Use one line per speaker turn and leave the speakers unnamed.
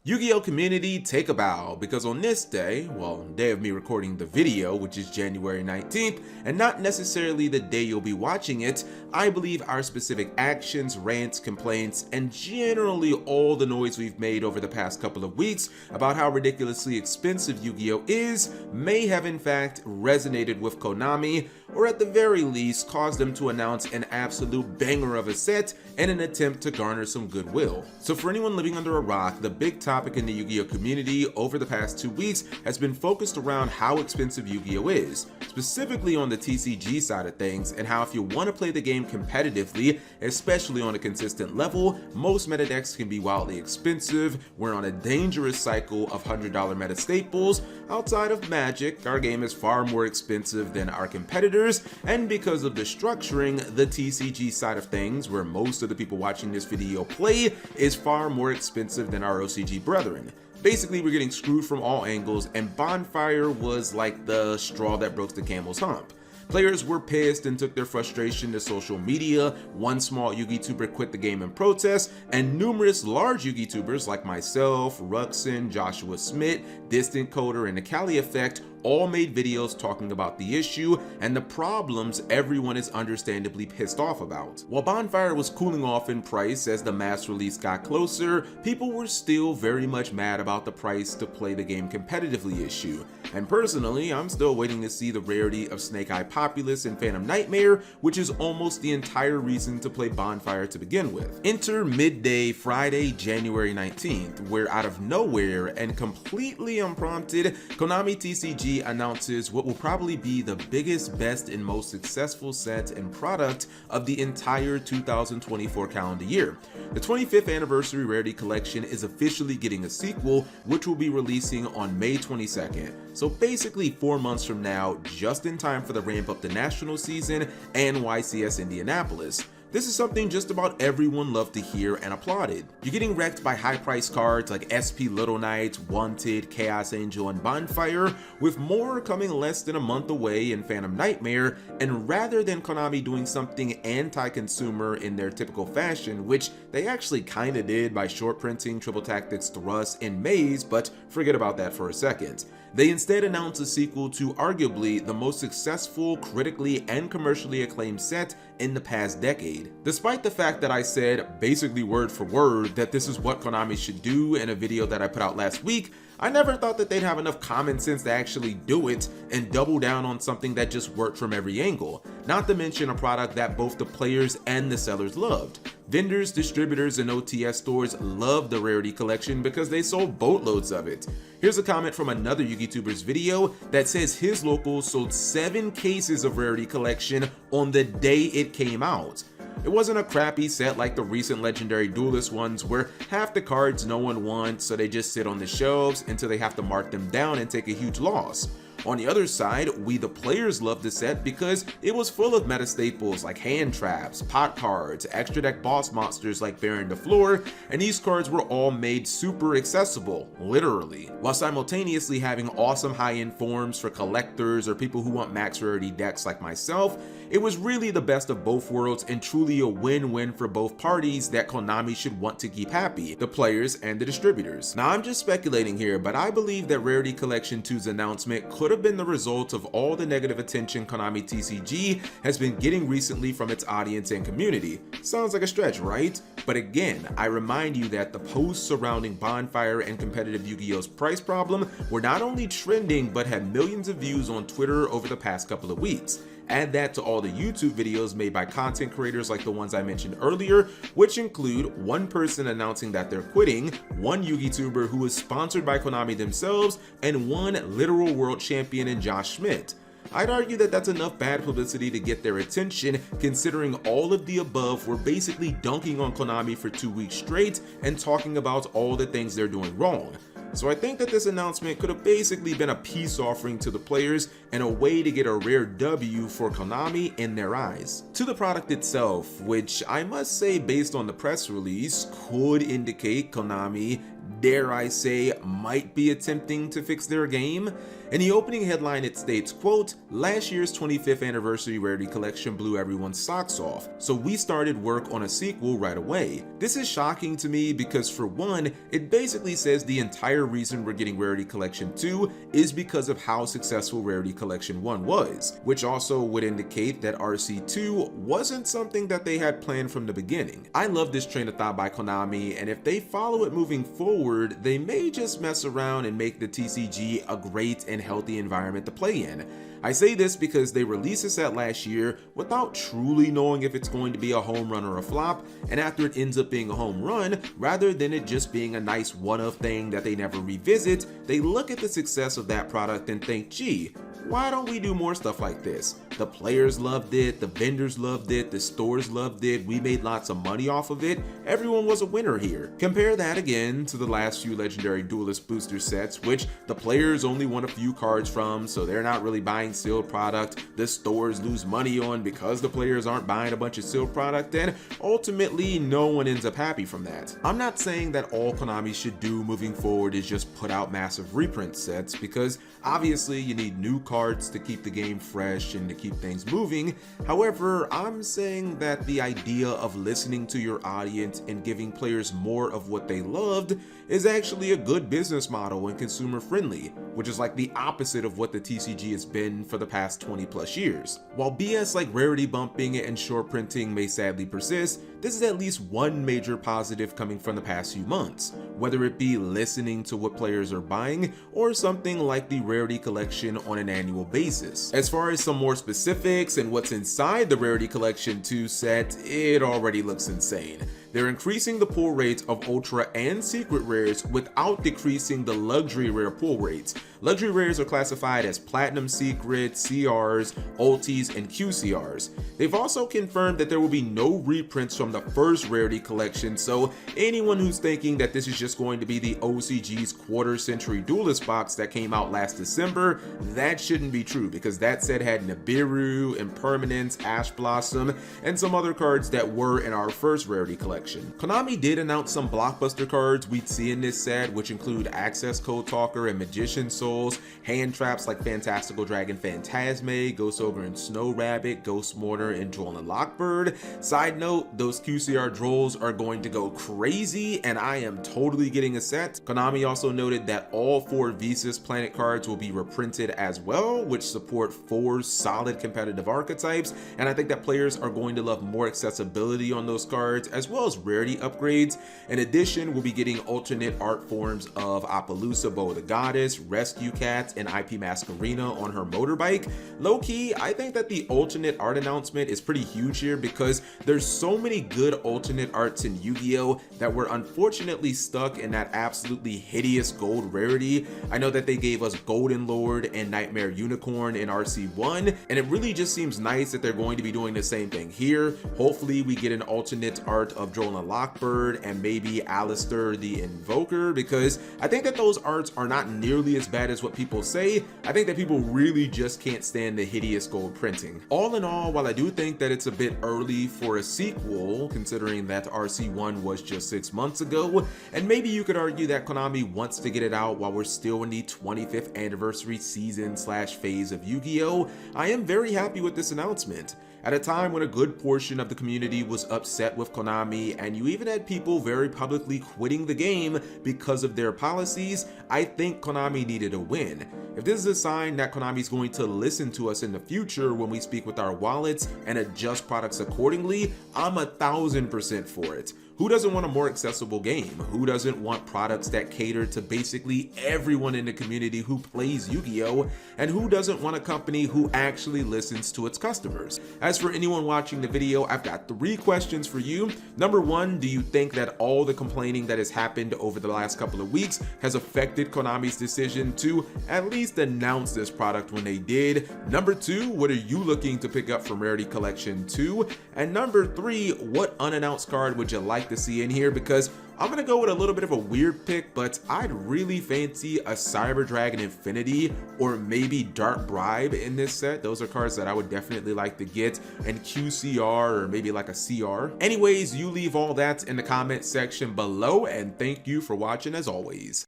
Yu-Gi-Oh community, take a bow, because on this day, well, day of me recording the video, which is January 19th, and not necessarily the day you'll be watching it, I believe our specific actions, rants, complaints, and generally all the noise we've made over the past couple of weeks about how ridiculously expensive Yu-Gi-Oh is may have in fact resonated with Konami, or at the very least caused them to announce an absolute banger of a set in an attempt to garner some goodwill. So for anyone living under a rock, the big topic in the Yu-Gi-Oh community over the past 2 weeks has been focused around how expensive Yu-Gi-Oh is, specifically on the TCG side of things, and how if you want to play the game competitively, especially on a consistent level, most meta decks can be wildly expensive. We're on a dangerous cycle of $100 meta staples. Outside of Magic, our game is far more expensive than our competitors, and because of the structuring, the TCG side of things, where most of the people watching this video play, is far more expensive than our OCG brethren. Basically, we're getting screwed from all angles, and Bonfire was like the straw that broke the camel's hump. Players were pissed and took their frustration to social media. One small Yu-Gi tuber quit the game in protest, and numerous large Yu-Gi tubers like myself, Ruxin, Joshua Smith, Distant Coder, and the Cali Effect all made videos talking about the issue and the problems everyone is understandably pissed off about. While Bonfire was cooling off in price as the mass release got closer, people were still very much mad about the price to play the game competitively issue. And personally, I'm still waiting to see the rarity of Snake Eye Populace and Phantom Nightmare, which is almost the entire reason to play Bonfire to begin with. Enter midday Friday, January 19th, where out of nowhere and completely unprompted, Konami TCG announces what will probably be the biggest, best, and most successful set and product of the entire 2024 calendar year. The 25th anniversary Rarity Collection is officially getting a sequel, which will be releasing on May 22nd. So basically 4 months from now, just in time for the ramp up to national season and YCS Indianapolis. This is something just about everyone loved to hear and applauded. You're getting wrecked by high-priced cards like SP Little Knight, Wanted, Chaos Angel, and Bonfire, with more coming less than a month away in Phantom Nightmare, and rather than Konami doing something anti-consumer in their typical fashion, which they actually kinda did by short printing Triple Tactics Thurs in Maze, but forget about that for a second. They instead announced a sequel to arguably the most successful, critically and commercially acclaimed set in the past decade. Despite the fact that I said, basically word for word, that this is what Konami should do in a video that I put out last week, I never thought that they'd have enough common sense to actually do it and double down on something that just worked from every angle, not to mention a product that both the players and the sellers loved. Vendors, distributors, and OTS stores loved the Rarity Collection because they sold boatloads of it. Here's a comment from another Yu-Gi tuber's video that says his locals sold 7 cases of Rarity Collection on the day it came out. It wasn't a crappy set like the recent legendary Duelist ones where half the cards no one wants, so they just sit on the shelves until they have to mark them down and take a huge loss. On the other side, we the players loved the set because it was full of meta staples like hand traps, pot cards, extra deck boss monsters like Baron the Floor, and these cards were all made super accessible, literally, while simultaneously having awesome high-end forms for collectors or people who want max rarity decks like myself. It was really the best of both worlds and truly a win-win for both parties that Konami should want to keep happy, the players and the distributors. Now I'm just speculating here, but I believe that Rarity Collection 2's announcement could have been the result of all the negative attention Konami TCG has been getting recently from its audience and community. Sounds like a stretch, right? But again, I remind you that the posts surrounding Bonfire and competitive Yu-Gi-Oh's price problem were not only trending but had millions of views on Twitter over the past couple of weeks. Add that to all the YouTube videos made by content creators like the ones I mentioned earlier, which include one person announcing that they're quitting, one Yu-Gi tuber who is sponsored by Konami themselves, and one literal world champion in Josh Schmidt. I'd argue that that's enough bad publicity to get their attention, considering all of the above were basically dunking on Konami for 2 weeks straight and talking about all the things they're doing wrong. So I think that this announcement could have basically been a peace offering to the players and a way to get a rare W for Konami in their eyes. To the product itself, which I must say based on the press release could indicate Konami dare I say, might be attempting to fix their game. In the opening headline it states, quote, "Last year's 25th anniversary rarity collection blew everyone's socks off, so we started work on a sequel right away." This is shocking to me because, for one, it basically says the entire reason we're getting Rarity Collection 2 is because of how successful Rarity Collection 1 was, which also would indicate that RC2 wasn't something that they had planned from the beginning. I love this train of thought by Konami, and if they follow it moving forward, they may just mess around and make the TCG a great and healthy environment to play in. I say this because they released a set last year without truly knowing if it's going to be a home run or a flop, and after it ends up being a home run, rather than it just being a nice one-off thing that they never revisit, they look at the success of that product and think, gee, why don't we do more stuff like this? The players loved it, the vendors loved it, the stores loved it, we made lots of money off of it, everyone was a winner here. Compare that again to the last few legendary Duelist booster sets, which the players only won a few cards from, so they're not really buying sealed product, the stores lose money on because the players aren't buying a bunch of sealed product, and ultimately no one ends up happy from that. I'm not saying that all Konami should do moving forward is just put out massive reprint sets, because obviously you need new cards to keep the game fresh and to keep things moving. However, I'm saying that the idea of listening to your audience and giving players more of what they loved is actually a good business model and consumer friendly, which is like the opposite of what the TCG has been for the past 20 plus years. While BS like rarity bumping and short printing may sadly persist, this is at least one major positive coming from the past few months, whether it be listening to what players are buying or something like the Rarity Collection on an annual basis. As far as some more specifics and what's inside the Rarity Collection 2 set, it already looks insane. They're increasing the pull rates of Ultra and Secret Rares without decreasing the Luxury Rare pull rates. Luxury Rares are classified as Platinum Secret, CRs, Ultis, and QCRs. They've also confirmed that there will be no reprints from the first Rarity Collection, so anyone who's thinking that this is just going to be the OCG's Quarter Century Duelist box that came out last December, that shouldn't be true, because that set had Nibiru, Impermanence, Ash Blossom, and some other cards that were in our first Rarity Collection. Konami did announce some blockbuster cards we'd see in this set, which include Access Code Talker and Magician Souls, hand traps like Fantastical Dragon Phantasme, Ghost Ogre and Snow Rabbit, Ghost Mortar, and Droll and Lockbird. Side note, those QCR Drolls are going to go crazy, and I am totally getting a set. Konami also noted that all 4 Visas Planet cards will be reprinted as well, which support 4 solid competitive archetypes, and I think that players are going to love more accessibility on those cards, as well as rarity upgrades. In addition, we'll be getting alternate art forms of Appaloosa Boa the Goddess, Rescue Cat, and IP Masquerena on her motorbike. Low-key, I think that the alternate art announcement is pretty huge here, because there's so many good alternate arts in Yu-Gi-Oh! That were unfortunately stuck in that absolutely hideous gold rarity. I know that they gave us Golden Lord and Nightmare Unicorn in RC1, and it really just seems nice that they're going to be doing the same thing here. Hopefully we get an alternate art of Droll and Lockbird and maybe Alistair the Invoker, because I think that those arts are not nearly as bad as what people say. I think that people really just can't stand the hideous gold printing. All in all, while I do think that it's a bit early for a sequel, considering that RC1 was just 6 months ago, and maybe you could argue that Konami wants to get it out while we're still in the 25th anniversary season / phase of Yu-Gi-Oh!, I am very happy with this announcement. At a time when a good portion of the community was upset with Konami, and you even had people very publicly quitting the game because of their policies, I think Konami needed a win. If this is a sign that Konami is going to listen to us in the future when we speak with our wallets and adjust products accordingly, I'm 1000% for it. Who doesn't want a more accessible game? Who doesn't want products that cater to basically everyone in the community who plays Yu-Gi-Oh? And who doesn't want a company who actually listens to its customers? As for anyone watching the video, I've got 3 questions for you. Number 1, do you think that all the complaining that has happened over the last couple of weeks has affected Konami's decision to at least announce this product when they did? Number 2, what are you looking to pick up from Rarity Collection 2? And number 3, what unannounced card would you like to to see in here, because I'm gonna go with a little bit of a weird pick, but I'd really fancy a Cyber Dragon Infinity or maybe Dark Bribe in this set. Those are cards that I would definitely like to get, and QCR or maybe like a CR. Anyways, you leave all that in the comment section below, and thank you for watching as always.